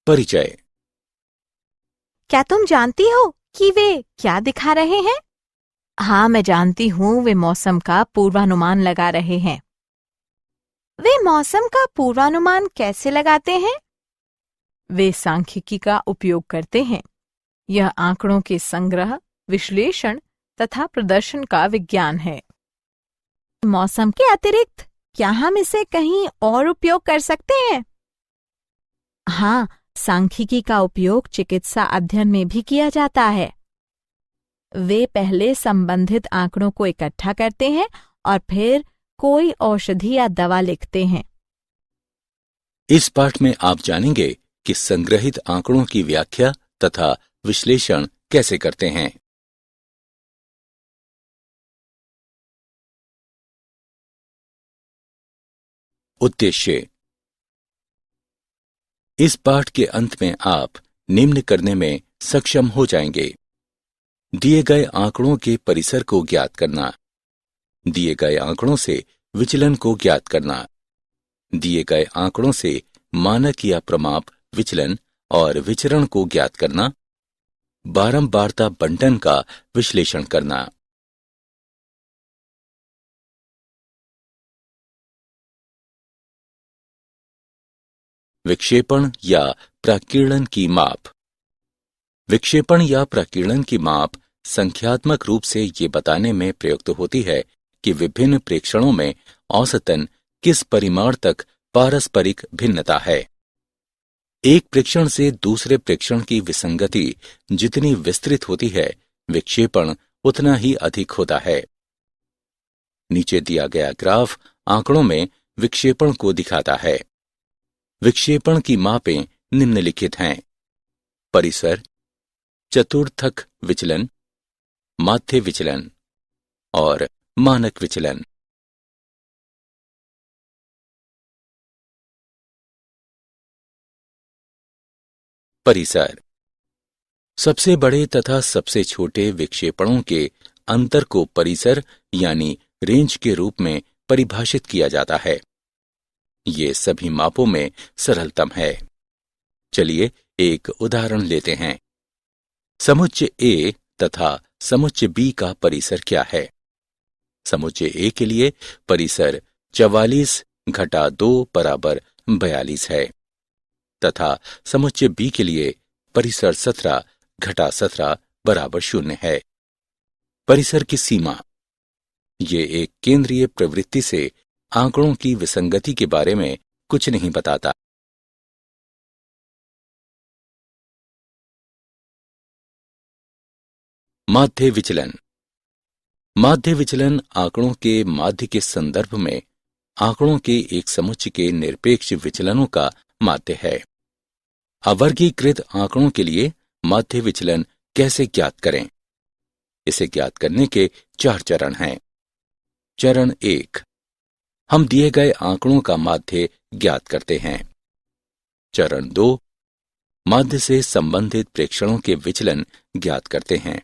परिचय। क्या तुम जानती हो कि वे क्या दिखा रहे हैं? हाँ, मैं जानती हूँ, वे मौसम का पूर्वानुमान लगा रहे हैं। वे मौसम का पूर्वानुमान कैसे लगाते हैं? वे सांख्यिकी का उपयोग करते हैं। यह आंकड़ों के संग्रह, विश्लेषण तथा प्रदर्शन का विज्ञान है। मौसम के अतिरिक्त क्या हम इसे कहीं और उपयोग कर सकते हैं? हाँ, सांख्यिकी का उपयोग चिकित्सा अध्ययन में भी किया जाता है। वे पहले संबंधित आंकड़ों को इकट्ठा करते हैं और फिर कोई औषधि या दवा लिखते हैं। इस पाठ में आप जानेंगे कि संग्रहित आंकड़ों की व्याख्या तथा विश्लेषण कैसे करते हैं। उद्देश्य। इस पाठ के अंत में आप निम्न करने में सक्षम हो जाएंगे। दिए गए आंकड़ों के परिसर को ज्ञात करना, दिए गए आंकड़ों से विचलन को ज्ञात करना, दिए गए आंकड़ों से मानक या प्रमाप विचलन और विचरण को ज्ञात करना, बारंबारता बंटन का विश्लेषण करना। विक्षेपण या प्रकीर्णन की माप। विक्षेपण या प्रकीर्णन की माप संख्यात्मक रूप से ये बताने में प्रयुक्त होती है कि विभिन्न प्रेक्षणों में औसतन किस परिमाण तक पारस्परिक भिन्नता है। एक प्रेक्षण से दूसरे प्रेक्षण की विसंगति जितनी विस्तृत होती है, विक्षेपण उतना ही अधिक होता है। नीचे दिया गया ग्राफ आंकड़ों में विक्षेपण को दिखाता है। विक्षेपण की मापें निम्नलिखित हैं: परिसर, चतुर्थक विचलन, माध्य विचलन और मानक विचलन। परिसर। सबसे बड़े तथा सबसे छोटे विक्षेपणों के अंतर को परिसर यानी रेंज के रूप में परिभाषित किया जाता है। ये सभी मापों में सरलतम है। चलिए एक उदाहरण लेते हैं। समुच्चय A तथा समुच्चय B का परिसर क्या है? समुच्चय A के लिए परिसर 44 घटा 2 बराबर 42 है तथा समुच्चय B के लिए परिसर 17 घटा 17 बराबर 0 है। परिसर की सीमा। ये एक केंद्रीय प्रवृत्ति से आंकड़ों की विसंगति के बारे में कुछ नहीं बताता। माध्य विचलन। माध्य विचलन आंकड़ों के माध्य के संदर्भ में आंकड़ों के एक समुच्चय के निरपेक्ष विचलनों का माध्य है। अवर्गीकृत आंकड़ों के लिए माध्य विचलन कैसे ज्ञात करें? इसे ज्ञात करने के 4 चरण हैं। चरण 1, हम दिए गए आंकड़ों का माध्य ज्ञात करते हैं। चरण 2, माध्य से संबंधित प्रेक्षणों के विचलन ज्ञात करते हैं।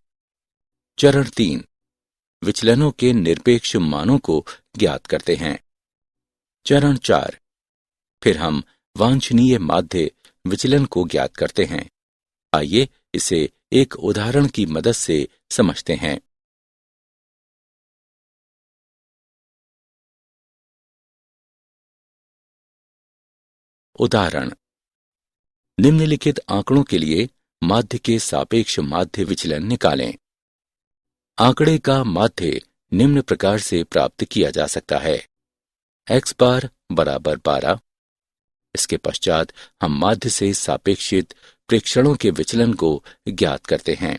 चरण 3, विचलनों के निरपेक्ष मानों को ज्ञात करते हैं। चरण 4, फिर हम वांछनीय माध्य विचलन को ज्ञात करते हैं। आइए इसे एक उदाहरण की मदद से समझते हैं। उदाहरण। निम्नलिखित आंकड़ों के लिए माध्य के सापेक्ष माध्य विचलन निकालें। आंकड़े का माध्य निम्न प्रकार से प्राप्त किया जा सकता है: x बार बराबर 12। इसके पश्चात हम माध्य से सापेक्षित प्रेक्षणों के विचलन को ज्ञात करते हैं।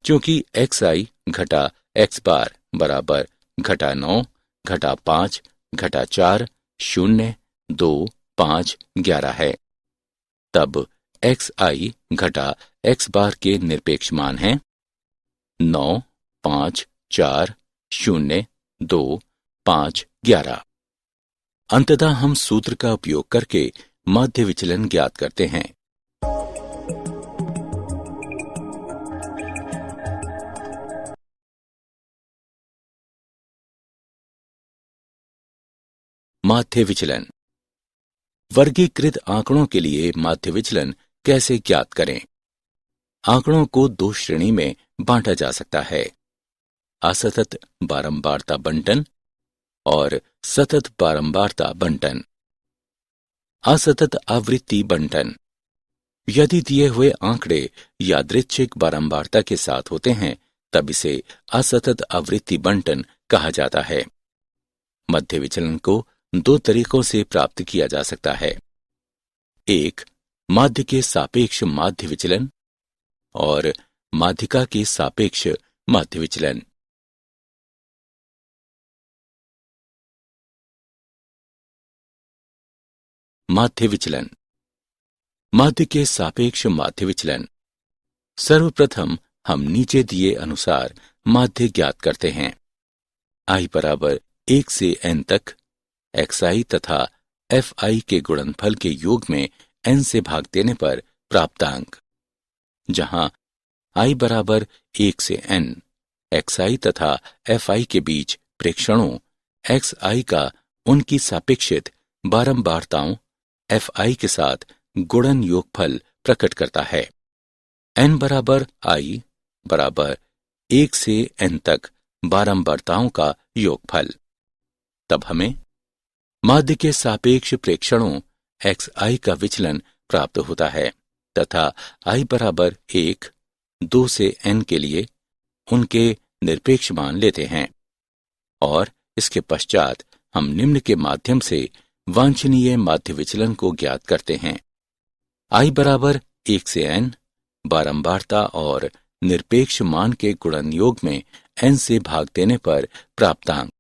क्योंकि xi घटा x बार बराबर घटा 9 घटा 5 घटा 4 0 2 5 11 है, तब xi घटा x बार के निरपेक्ष मान हैं 9 5 4 0 2 5 11। अंततः हम सूत्र का उपयोग करके माध्य विचलन ज्ञात करते हैं। माध्य विचलन। वर्गीकृत आंकड़ों के लिए माध्य विचलन कैसे ज्ञात करें? आंकड़ों को दो श्रेणी में बांटा जा सकता है, असतत बारंबारता बंटन और सतत बारंबारता बंटन। असतत आवृत्ति बंटन: यदि दिए हुए आंकड़े यादृच्छिक बारंबारता के साथ होते हैं तब इसे असतत आवृत्ति बंटन कहा जाता है। मध्य विचलन को दो तरीकों से प्राप्त किया जा सकता है, एक माध्य के सापेक्ष माध्य विचलन और माध्यिका के सापेक्ष माध्य विचलन। माध्य विचलन, माध्य के सापेक्ष माध्य विचलन। सर्वप्रथम हम नीचे दिए अनुसार माध्य ज्ञात करते हैं। i बराबर 1 से n तक xi तथा fi के गुणनफल के योग में n से भाग देने पर प्राप्तांक, जहां i बराबर 1 से n xi तथा fi के बीच प्रेक्षणों xi का उनकी सापेक्षित बारंबारताओं fi के साथ गुणन योगफल प्रकट करता है। n बराबर i बराबर 1 से n तक बारंबारताओं का योगफल। तब हमें माध्य के सापेक्ष प्रेक्षणों xi का विचलन प्राप्त होता है तथा i बराबर 1, 2 से n के लिए उनके निरपेक्ष मान लेते हैं और इसके पश्चात हम निम्न के माध्यम से वांछनीय माध्य विचलन को ज्ञात करते हैं। i बराबर 1 से n बारंबारता और निरपेक्ष मान के गुणन योग में n से भाग देने पर प्राप्तांक।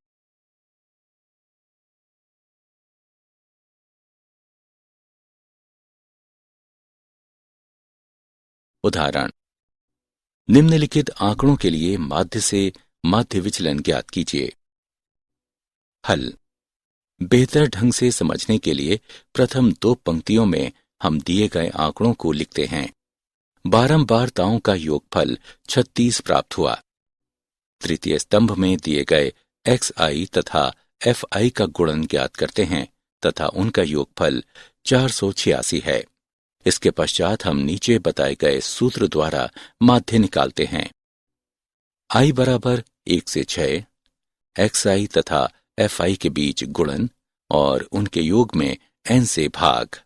उदाहरण: निम्नलिखित आंकड़ों के लिए माध्य से माध्य विचलन ज्ञात कीजिए। हल: बेहतर ढंग से समझने के लिए प्रथम दो पंक्तियों में हम दिए गए आंकड़ों को लिखते हैं। बारंबारताओं का योगफल 36 प्राप्त हुआ। तृतीय स्तंभ में दिए गए xi तथा fi का गुणन ज्ञात करते हैं तथा उनका योगफल 486 है। इसके पश्चात हम नीचे बताए गए सूत्र द्वारा माध्य निकालते हैं। i बराबर 1 से 6 xi तथा fi के बीच गुणन और उनके योग में n से भाग,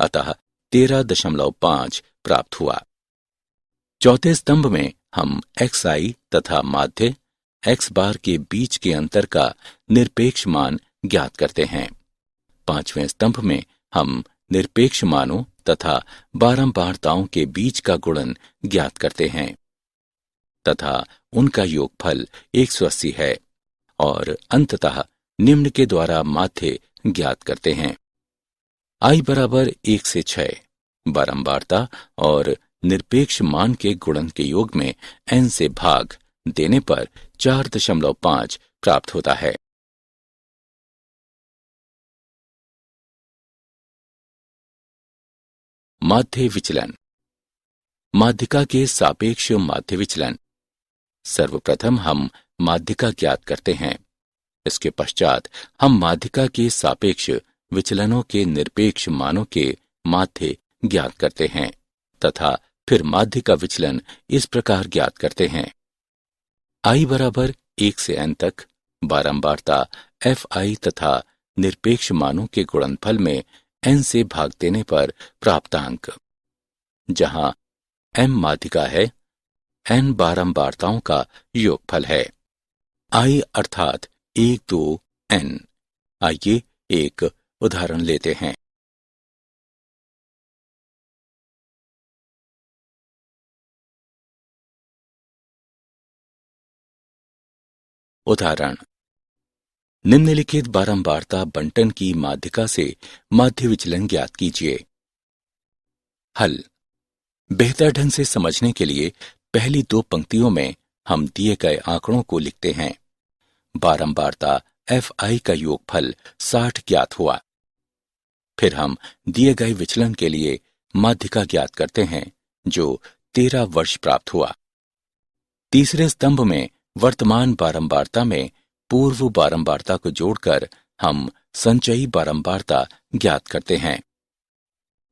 अतः 13.5 प्राप्त हुआ। चौथे स्तंभ में हम xi तथा माध्य x बार के बीच के अंतर का निरपेक्ष मान ज्ञात करते हैं। पांचवें स्तंभ में हम निरपेक्ष मानों तथा बारंबारताओं के बीच का गुणन ज्ञात करते हैं तथा उनका योगफल 180 है और अंततः निम्न के द्वारा माध्य ज्ञात करते हैं। i बराबर 1 से 6 बारंबारता और निरपेक्ष मान के गुणन के योग में n से भाग देने पर 4.5 प्राप्त होता है। माध्य विचलन, माध्यिका के सापेक्ष माध्य विचलन। सर्वप्रथम हम माध्यिका ज्ञात करते हैं। इसके पश्चात हम माध्यिका के सापेक्ष विचलनों के निरपेक्ष मानों के माध्य ज्ञात करते हैं तथा फिर माध्य का विचलन इस प्रकार ज्ञात करते हैं। i बराबर 1 से n तक बारंबारता fi तथा निरपेक्ष मानों के गुणनफल में n से भाग देने पर प्राप्तांक, जहां m माध्यिका है, n बारंबारताओं का योगफल है। i अर्थात 1, 2, n। आइए एक उदाहरण लेते हैं। उदाहरण: निम्नलिखित बारंबारता बंटन की माध्यिका से माध्य विचलन ज्ञात कीजिए। हल: बेहतर ढंग से समझने के लिए पहली दो पंक्तियों में हम दिए गए आंकड़ों को लिखते हैं। बारंबारता fi का योगफल 60 ज्ञात हुआ। फिर हम दिए गए विचलन के लिए माध्यिका ज्ञात करते हैं जो 13 वर्ष प्राप्त हुआ। तीसरे स्तंभ में वर्तमान बारंबारता में पूर्व बारंबारता को जोड़कर हम संचयी बारंबारता ज्ञात करते हैं।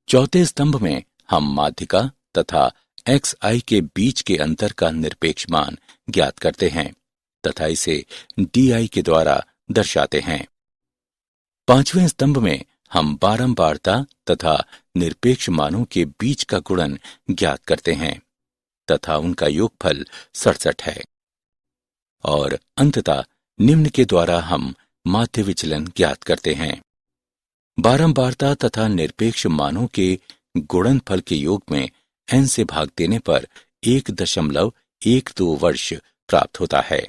चौथे स्तंभ में हम माध्यिका तथा xi के बीच के अंतर का निरपेक्ष मान ज्ञात करते हैं तथा इसे di के द्वारा दर्शाते हैं। पांचवें स्तंभ में हम बारंबारता तथा निरपेक्ष मानों के बीच का गुणन ज्ञात करते हैं तथा उनका योगफल 67 है। और अंततः निम्न के द्वारा हम माध्य विचलन ज्ञात करते हैं। बारंबारता तथा निरपेक्ष मानों के गुणनफल के योग में n से भाग देने पर 1.12 वर्ष प्राप्त होता है।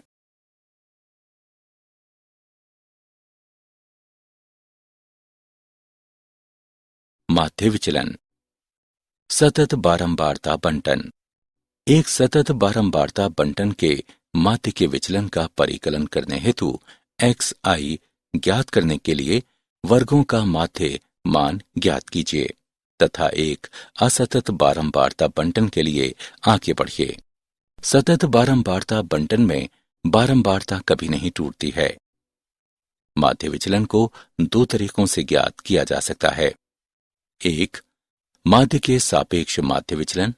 माध्य विचलन। सतत बारंबारता बंटन। एक सतत बारंबारता बंटन के माध्य के विचलन का परिकलन करने हेतु xi ज्ञात करने के लिए वर्गों का माध्य मान ज्ञात कीजिए तथा एक असतत बारंबारता बंटन के लिए आगे बढ़िए। सतत बारंबारता बंटन में बारंबारता कभी नहीं टूटती है। माध्य विचलन को दो तरीकों से ज्ञात किया जा सकता है। एक, माध्य के सापेक्ष माध्य विचलन।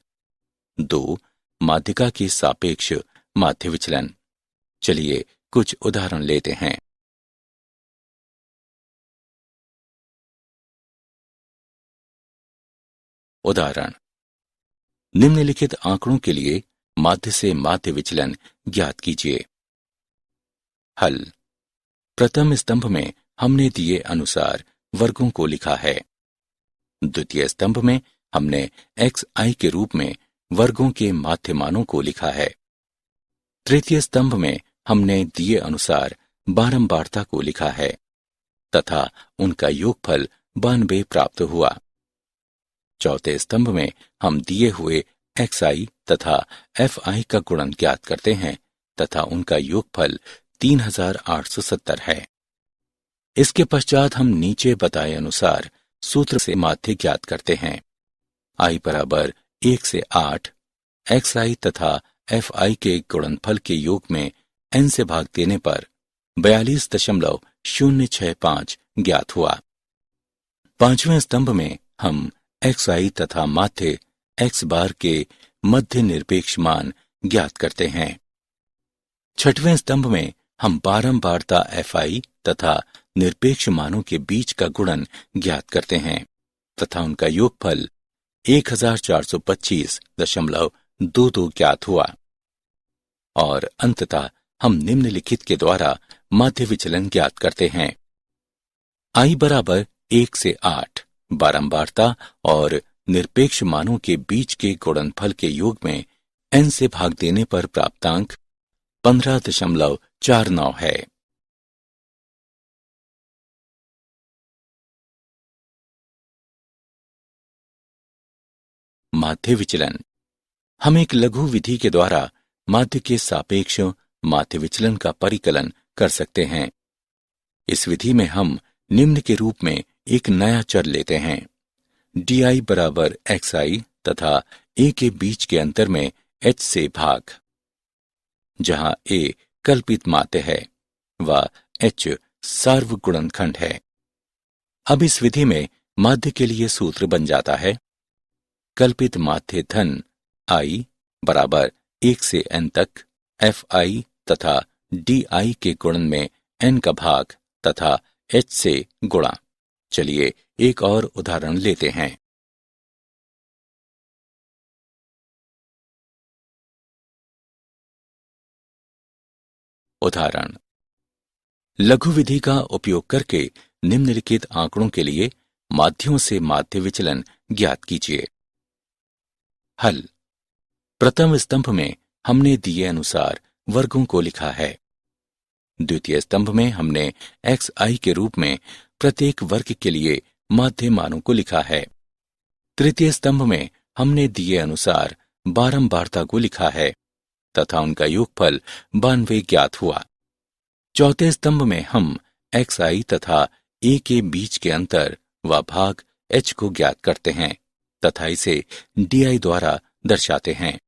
दो, माध्यिका के सापेक्ष माध्य विचलन। चलिए कुछ उदाहरण लेते हैं। उदाहरण, निम्नलिखित आंकड़ों के लिए माध्य से माध्य विचलन ज्ञात कीजिए। हल। प्रथम स्तंभ में हमने दिए अनुसार वर्गों को लिखा है। द्वितीय स्तंभ में हमने xi के रूप में वर्गों के माध्य मानों को लिखा है। तृतीय स्तंभ में हमने दिए अनुसार बारंबारता को लिखा है तथा उनका योगफल 92 प्राप्त हुआ। चौथे स्तंभ में हम दिए हुए xi तथा fi का गुणन ज्ञात करते हैं तथा उनका योगफल 3870 है। इसके पश्चात हम नीचे बताए अनुसार सूत्र से माध्य ज्ञात करते हैं। i बराबर 1 से 8 xi तथा fi के गुणनफल के योग में n से भाग देने पर 42.065 ज्ञात हुआ। पांचवें स्तंभ में हम xi तथा माध्य x बार के मध्य निरपेक्ष मान ज्ञात करते हैं। छठवें स्तंभ में हम बारंबारता fi तथा निरपेक्ष मानों के बीच का गुणन ज्ञात करते हैं तथा उनका योगफल 1425.22 ज्ञात हुआ। और अंततः हम निम्नलिखित के द्वारा माध्य विचलन ज्ञात करते हैं। i बराबर 1 से 8 बारंबारता और निरपेक्ष मानों के बीच के गुणनफल के योग में n से भाग देने पर प्राप्तांक 15.49 है। माध्य विचलन। हम एक लघु विधि के द्वारा माध्य के सापेक्ष माध्य विचलन का परिकलन कर सकते हैं। इस विधि में हम निम्न के रूप में एक नया चर लेते हैं। di बराबर xi तथा a के बीच के अंतर में h से भाग। जहां a कल्पित माध्य है व h सार्वगुणनखंड है। अब इस विधि में माध्य के लिए सूत्र बन जाता है। कल्पित माध्य धन i बराबर 1 से n तक fi तथा di के गुणन में n का भाग तथा h से गुणा। चलिए एक और उदाहरण लेते हैं। उदाहरण, लघु विधि का उपयोग करके निम्नलिखित आंकड़ों के लिए माध्यों से माध्य विचलन ज्ञात कीजिए। हल। प्रथम स्तंभ में हमने दिए अनुसार वर्गों को लिखा है। द्वितीय स्तंभ में हमने xi के रूप में प्रत्येक वर्ग के लिए माध्य मानों को लिखा है। तृतीय स्तंभ में हमने दिए अनुसार बारंबारता को लिखा है तथा उनका योगफल 92 ज्ञात हुआ। चौथे स्तंभ में हम xi तथा a के बीच के अंतर व भाग h को ज्ञात करते हैं तथा इसे di द्वारा दर्शाते हैं।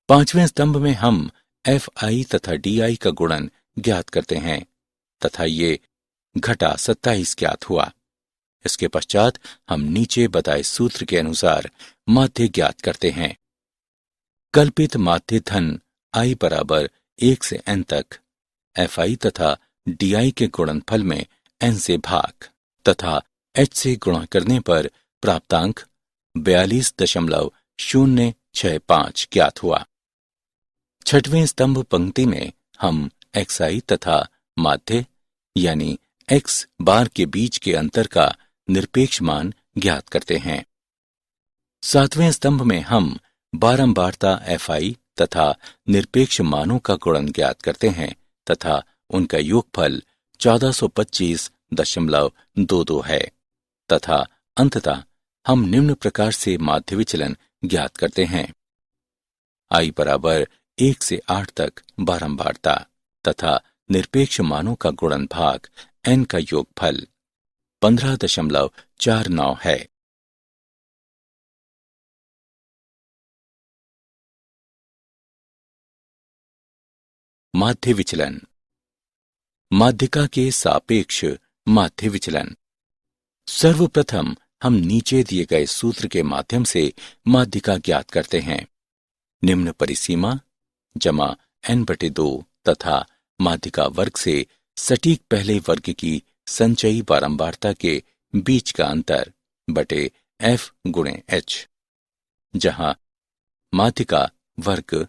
पांचवें स्तंभ में हम fi तथा di का गुणन ज्ञात करते हैं तथा ये घटा 27 ज्ञात हुआ। इसके पश्चात हम नीचे बताए सूत्र के अनुसार माध्य ज्ञात करते हैं। कल्पित माध्य धन i बराबर 1 से n तक fi तथा di के गुणनफल में n से भाग तथा h से गुणा करने पर प्राप्तांक 42.065 ज्ञात हुआ। छठवें स्तंभ पंक्ति में हम xi तथा माध्य यानी x बार के बीच के अंतर का निरपेक्ष मान ज्ञात करते हैं। सातवें स्तंभ में हम बारंबारता fi तथा निरपेक्ष मानों का गुणन ज्ञात करते हैं तथा उनका योगफल 1425.22 है तथा अंततः हम निम्न प्रकार से माध्य विचलन ज्ञात करते हैं। i बराबर 1 से 8 तक बारंबारता तथा निरपेक्ष मानों का गुणन भाग n का योगफल 15.49 है। माध्य विचलन। माध्यिका के सापेक्ष माध्य विचलन। सर्वप्रथम हम नीचे दिए गए सूत्र के माध्यम से माध्यिका ज्ञात करते हैं। निम्न परिसीमा जमा n/2 तथा माध्यिका वर्ग से सटीक पहले वर्ग की संचयी बारंबारता के बीच का अंतर बटे f गुणे h, जहां माध्यिका वर्ग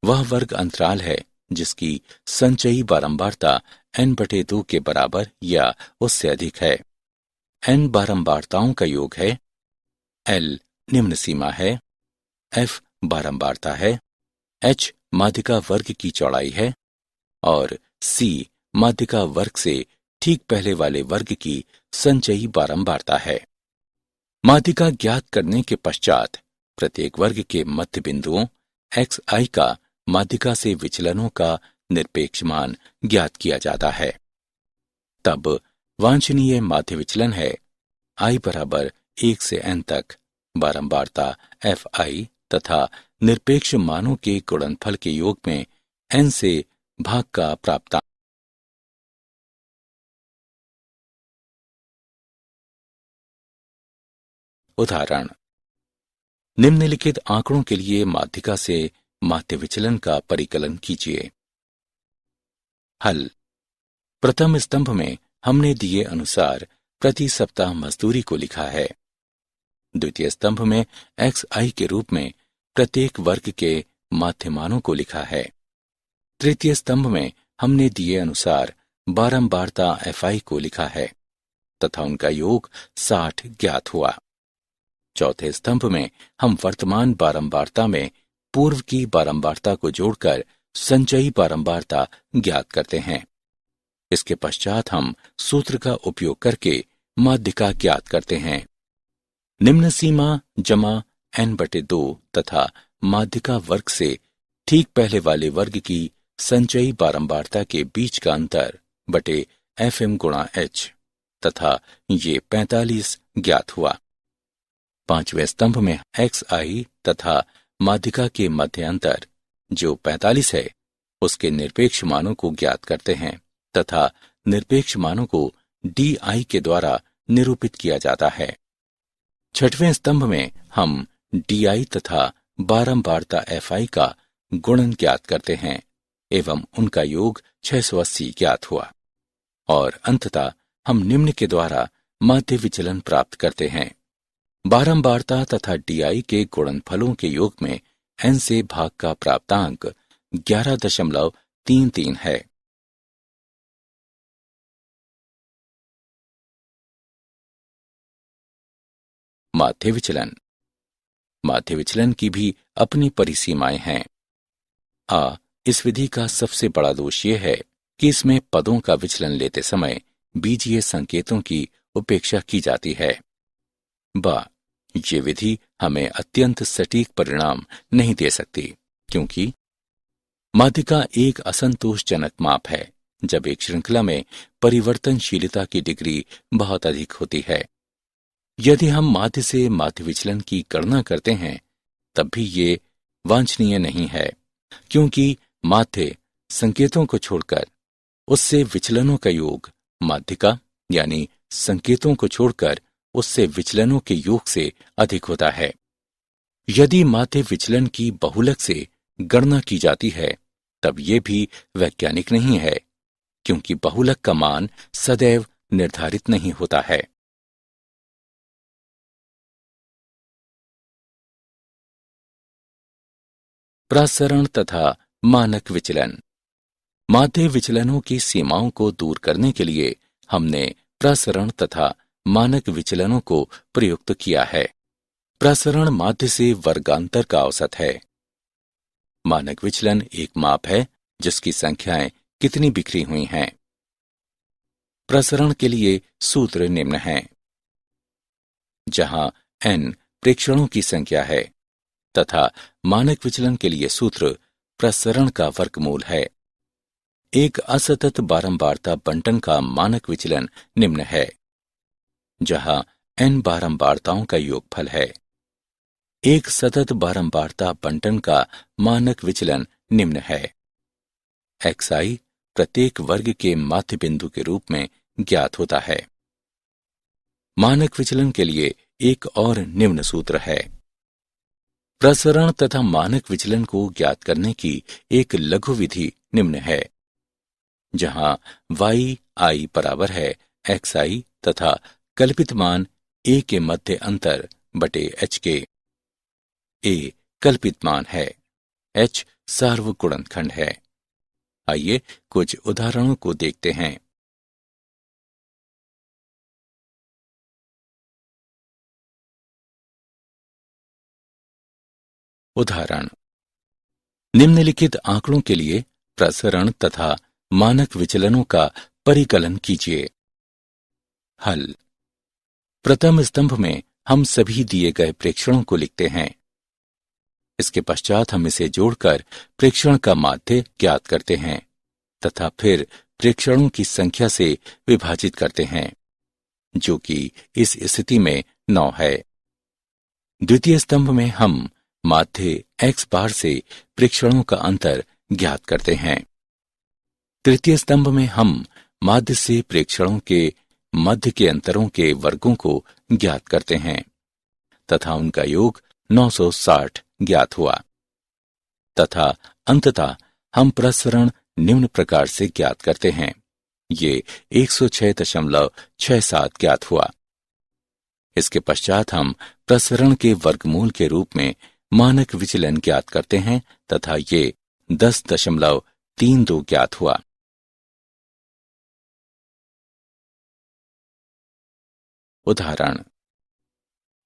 वह वर्ग अंतराल है जिसकी संचयी बारंबारता n/2 के बराबर या उससे अधिक है। n बारंबारताओं का योग है, l निम्न सीमा है, f बारंबारता है, h माध्यिका वर्ग की चौड़ाई है और c माध्यिका वर्ग से ठीक पहले वाले वर्ग की संचयी बारंबारता है। माध्यिका ज्ञात करने के पश्चात प्रत्येक वर्ग के मध्य बिंदुओं xi का माध्यिका से विचलनों का निरपेक्ष मान ज्ञात किया जाता है। तब वांछनीय माध्य विचलन है i बराबर 1 से n तक बारंबारता fi तथा निरपेक्ष मानों के गुणनफल के योग में n से भाग का प्राप्तांक। उदाहरण, निम्नलिखित आंकड़ों के लिए माध्यिका से माध्य विचलन का परिकलन कीजिए। हल। प्रथम स्तंभ में हमने दिए अनुसार प्रति सप्ताह मजदूरी को लिखा है। द्वितीय स्तंभ में xi के रूप में प्रत्येक वर्ग के माध्य मानों को लिखा है। तृतीय स्तंभ में हमने दिए अनुसार बारंबारता fi को लिखा है तथा उनका योग 60 ज्ञात हुआ। चौथे स्तंभ में हम वर्तमान बारंबारता में पूर्व की बारंबारता को जोड़कर संचयी बारंबारता ज्ञात करते हैं। इसके पश्चात हम सूत्र का उपयोग करके माध्यिका ज्ञात करते हैं। निम्न सीमा जमा n/2 तथा माध्यिका वर्ग से ठीक पहले वाले वर्ग की संचयी बारंबारता के बीच का अंतर बटे fm गुणा h तथा ये 45 ज्ञात हुआ। पांचवें स्तंभ में xi तथा माध्यिका के मध्य अंतर जो 45 है उसके निरपेक्ष मानों को ज्ञात करते हैं तथा निरपेक्ष मानों को di के द्वारा निरूपित किया जाता है। छठवें स्तंभ में हम di तथा बारंबारता fi का गुणन ज्ञात करते हैं एवं उनका योग 680 ज्ञात हुआ और अंततः हम निम्न के द्वारा माध्य विचलन प्राप्त करते हैं। बारंबारता तथा di के गुणनफलों के योग में n से भाग का प्राप्तांक 11.33 है। माध्य विचलन। माध्य विचलन की भी अपनी परिसीमाएं हैं। इस विधि का सबसे बड़ा दोष यह है कि इसमें पदों का विचलन लेते समय बीजीय संकेतों की उपेक्षा की जाती है। ये विधि हमें अत्यंत सटीक परिणाम नहीं दे सकती क्योंकि माध्यिका एक असंतोषजनक माप है जब एक श्रृंखला में परिवर्तनशीलता की डिग्री बहुत अधिक होती है। यदि हम माध्य से माध्य विचलन की गणना करते हैं तब भी ये वांछनीय नहीं है क्योंकि माध्य संकेतों को छोड़कर उससे विचलनों का योग माध्यिका यानी संकेतों को छोड़कर उससे विचलनों के योग से अधिक होता है। यदि माध्य विचलन की बहुलक से गणना की जाती है तब ये भी वैज्ञानिक नहीं है, क्योंकि बहुलक का मान सदैव निर्धारित नहीं होता है। प्रसरण तथा मानक विचलन। माध्य विचलनों की सीमाओं को दूर करने के लिए हमने प्रसरण तथा मानक विचलनों को प्रयुक्त किया है। प्रसरण माध्य से वर्गांतर का औसत है। मानक विचलन एक माप है जिसकी संख्याएं कितनी बिखरी हुई हैं। प्रसरण के लिए सूत्र निम्न हैं। जहां n प्रेक्षणों की संख्या है तथा मानक विचलन के लिए सूत्र प्रसरण का वर्गमूल है। एक असतत बारंबारता बंटन का मानक विचलन निम्न है, जहां n बारंबारताओं का योगफल है। एक सतत बारंबारता बंटन का मानक विचलन निम्न है। xi प्रत्येक वर्ग के माध्य बिंदु के रूप में ज्ञात होता है। मानक विचलन के लिए एक और निम्न सूत्र है। प्रसरण तथा मानक विचलन को ज्ञात करने की एक लघु विधि निम्न है, जहां yi बराबर है xi तथा कल्पित मान a के मध्य अंतर बटे h के। a कल्पित मान है, h सार्वगुणनखंड है। आइए कुछ उदाहरणों को देखते हैं। उदाहरण: निम्नलिखित आंकड़ों के लिए प्रसरण तथा मानक विचलनों का परिकलन कीजिए। हल: प्रथम स्तंभ में हम सभी दिए गए प्रेक्षणों को लिखते हैं। इसके पश्चात हम इसे जोड़कर प्रेक्षण का माध्य ज्ञात करते हैं तथा फिर प्रेक्षणों की संख्या से विभाजित करते हैं, जो कि इस स्थिति में 9 है। द्वितीय स्तंभ में हम माध्य x बार से प्रेक्षणों का अंतर ज्ञात करते हैं। तृतीय स्तंभ में हम माध्य से प्रेक्षणों के मध्य के अंतरों के वर्गों को ज्ञात करते हैं तथा उनका योग 960 ज्ञात हुआ तथा अंततः हम प्रसरण निम्न प्रकार से ज्ञात करते हैं। ये 106.67 ज्ञात हुआ। इसके पश्चात हम प्रसरण के वर्गमूल के रूप में मानक विचलन ज्ञात करते हैं तथा ये 10.32 ज्ञात हुआ। उदाहरण: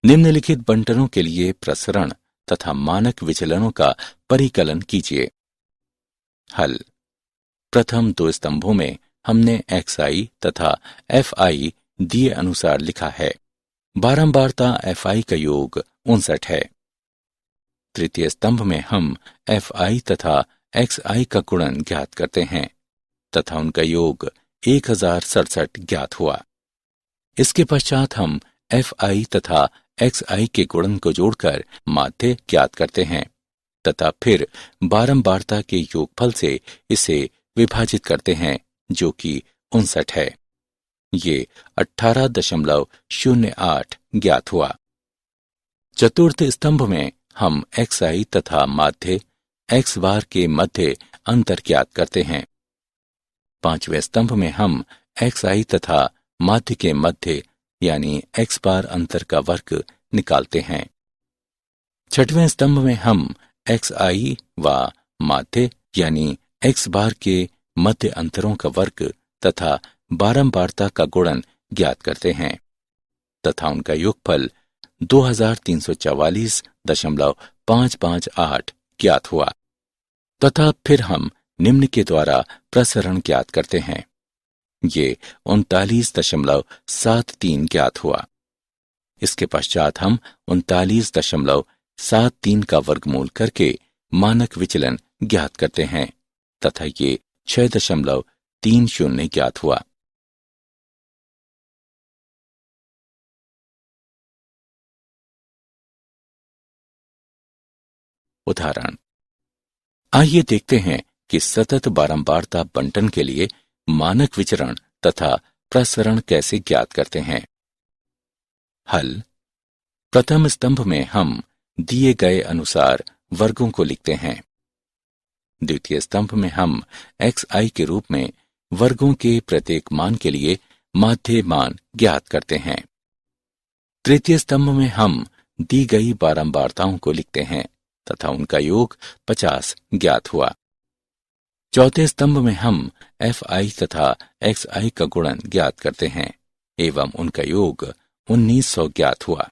निम्नलिखित बंटनों के लिए प्रसरण तथा मानक विचलनों का परिकलन कीजिए। हल: प्रथम 2 स्तंभों में हमने xi तथा fi दिए अनुसार लिखा है। बारंबारता fi का योग 59 है। तृतीय स्तंभ में हम fi तथा xi का गुणन ज्ञात करते हैं तथा उनका योग 1067 ज्ञात हुआ। इसके पश्चात हम fi तथा xi के गुणन को जोड़कर माध्य ज्ञात करते हैं तथा फिर बारंबारता के योगफल से इसे विभाजित करते हैं, जो कि 59 है। ये 18.08 ज्ञात हुआ। चतुर्थ स्तंभ में हम xi तथा माध्य x बार के मध्य अंतर ज्ञात करते हैं। पांचवें स्तंभ में हम xi तथा माध्य के मध्य यानी x बार अंतर का वर्ग निकालते हैं। छठवें स्तंभ में हम xi व माध्य यानी x बार के मध्य अंतरों का वर्ग तथा बारंबारता का गुणन ज्ञात करते हैं तथा उनका योगफल 2344.558 ज्ञात हुआ तथा फिर हम निम्न के द्वारा प्रसरण ज्ञात करते हैं। ये 39.73 ज्ञात हुआ। इसके पश्चात हम 39.73 का वर्गमूल करके मानक विचलन ज्ञात करते हैं तथा ये 6.30 ज्ञात हुआ। उदाहरण: आइए देखते हैं कि सतत बारंबारता बंटन के लिए मानक विचरण तथा प्रसरण कैसे ज्ञात करते हैं। हल। प्रथम स्तंभ में हम दिए गए अनुसार वर्गों को लिखते हैं। द्वितीय स्तंभ में हम xi के रूप में वर्गों के प्रत्येक मान के लिए माध्य मान ज्ञात करते हैं। तृतीय स्तंभ में हम दी गई बारंबारताओं को लिखते हैं तथा उनका योग 50 ज्ञात हुआ। चौथे स्तंभ में हम fi तथा xi का गुणन ज्ञात करते हैं एवं उनका योग 1900 ज्ञात हुआ।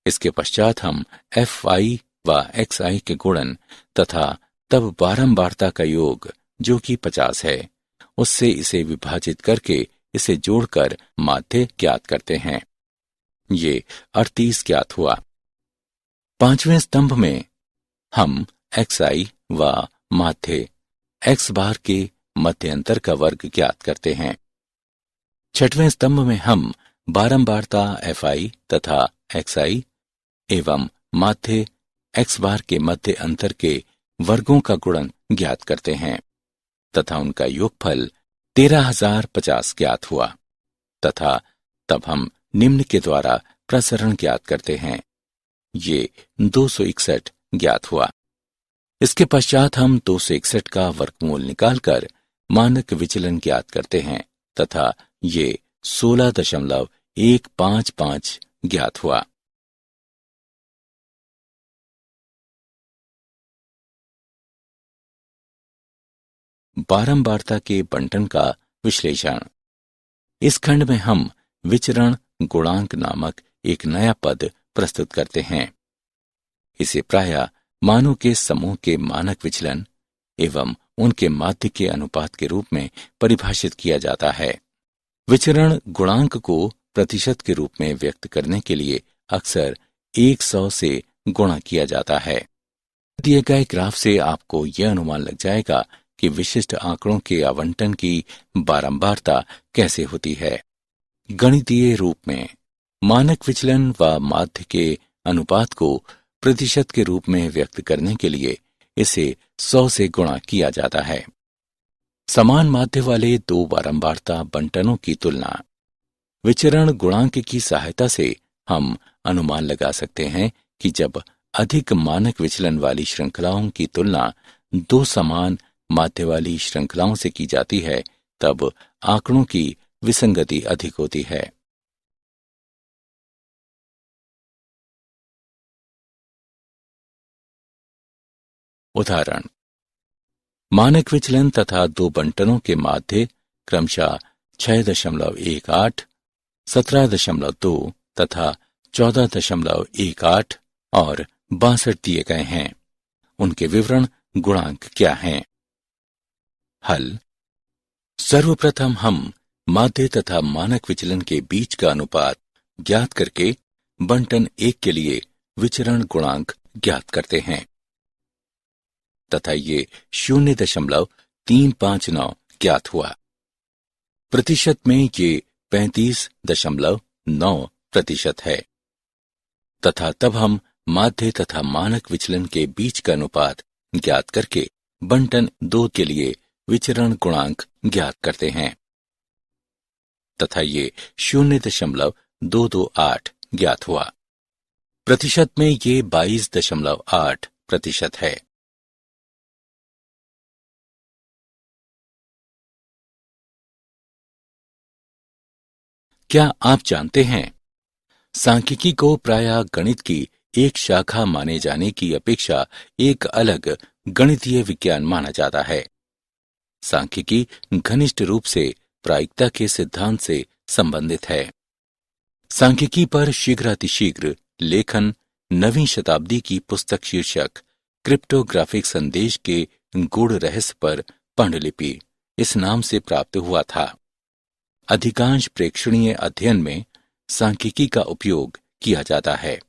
इसके पश्चात हम fi व xi के गुणन तथा तब बारंबारता का योग जो कि 50 है उससे इसे विभाजित करके इसे जोड़कर माध्य ज्ञात करते हैं। ये 38 ज्ञात हुआ। पांचवें स्तंभ में हम xi व माध्य x बार के मध्य अंतर का वर्ग ज्ञात करते हैं। छठवें स्तंभ में हम बारंबारता fi तथा xi एवं माध्य x बार के मध्य अंतर के वर्गों का गुणन ज्ञात करते हैं तथा उनका योगफल 13,050 ज्ञात हुआ तथा तब हम निम्न के द्वारा प्रसरण ज्ञात करते हैं। ये 261 ज्ञात हुआ। इसके पश्चात हम 261 का वर्गमूल निकालकर मानक विचलन ज्ञात करते हैं तथा ये 16.155 ज्ञात हुआ। बारंबारता के बंटन का विश्लेषण। इस खंड में हम विचरण गुणांक नामक एक नया पद प्रस्तुत करते हैं। इसे प्रायः मानों के समूह के मानक विचलन एवं उनके माध्य के अनुपात के रूप में परिभाषित किया जाता है। विचरण गुणांक को प्रतिशत के रूप में व्यक्त करने के लिए अक्सर 100 से गुणा किया जाता है। दिए गए ग्राफ से आपको यह अनुमान लग जाएगा कि विशिष्ट आंकड़ों के आवंटन की बारंबारता कैसे होती है। गणितीय रूप में मानक विचलन व माध्य के अनुपात को प्रतिशत के रूप में व्यक्त करने के लिए इसे 100 से गुणा किया जाता है। समान माध्य वाले दो बारंबारता बंटनों की तुलना। विचरण गुणांक की सहायता से हम अनुमान लगा सकते हैं कि जब अधिक मानक विचलन वाली श्रृंखलाओं की तुलना दो समान माध्य वाली श्रृंखलाओं से की जाती है तब आंकड़ों की विसंगति अधिक होती है। उदाहरण। मानक विचलन तथा दो बंटनों के माध्य क्रमशः 6.18, 17.2 तथा 14.18 और 62 दिए गए हैं। उनके विवरण गुणांक क्या हैं? हल। सर्वप्रथम हम माध्य तथा मानक विचलन के बीच का अनुपात ज्ञात करके बंटन 1 के लिए विचरण गुणांक ज्ञात करते हैं तथा ये 0.359 ज्ञात हुआ। प्रतिशत में ये 35.9% है तथा तब हम माध्य तथा मानक विचलन के बीच का अनुपात ज्ञात करके बंटन 2 के लिए विचरण गुणांक ज्ञात करते हैं तथा ये 0.228 ज्ञात हुआ। प्रतिशत में ये 22.8% है। क्या आप जानते हैं सांख्यिकी को प्रायः गणित की एक शाखा माने जाने की अपेक्षा एक अलग गणितीय विज्ञान माना जाता है। सांख्यिकी घनिष्ठ रूप से प्रायिकता के सिद्धांत से संबंधित है। सांख्यिकी पर शीघ्रातिशीघ्र लेखन नवीं शताब्दी की पुस्तक शीर्षक क्रिप्टोग्राफिक संदेश के गूढ़ रहस्य पर पांडुलिपि इस नाम से प्राप्त हुआ था। अधिकांश प्रेक्षणीय अध्ययन में सांख्यिकी का उपयोग किया जाता है।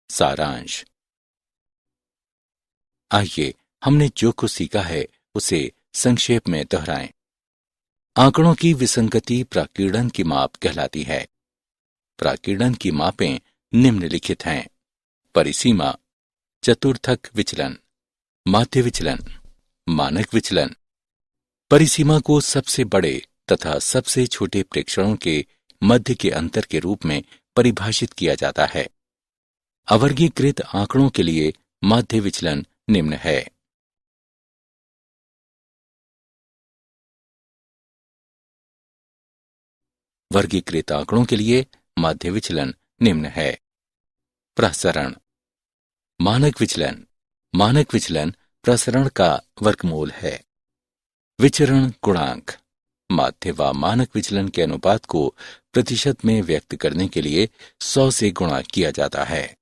सारांश। आइए हमने जो कुछ सीखा है उसे संक्षेप में दोहराएं। आंकड़ों की विसंगति प्राकीर्णन की माप कहलाती है। प्राकीर्णन की मापें निम्नलिखित हैं। परिसीमा, चतुर्थक विचलन, माध्य विचलन, मानक विचलन, परिसीमा को सबसे बड़े तथा सबसे छोटे प्रेक्षणों के मध्य के अंतर के रूप में परिभाषित किया जाता है। अवर्गीकृत आंकड़ों के लिए माध्य विचलन निम्न है। वर्गीकृत आंकड़ों के लिए माध्य विचलन निम्न है। प्रसरण। मानक विचलन प्रसरण का वर्गमूल है। विचरण गुणांक माध्य व मानक विचलन के अनुपात को प्रतिशत में व्यक्त करने के लिए 100 से गुणा किया जाता है।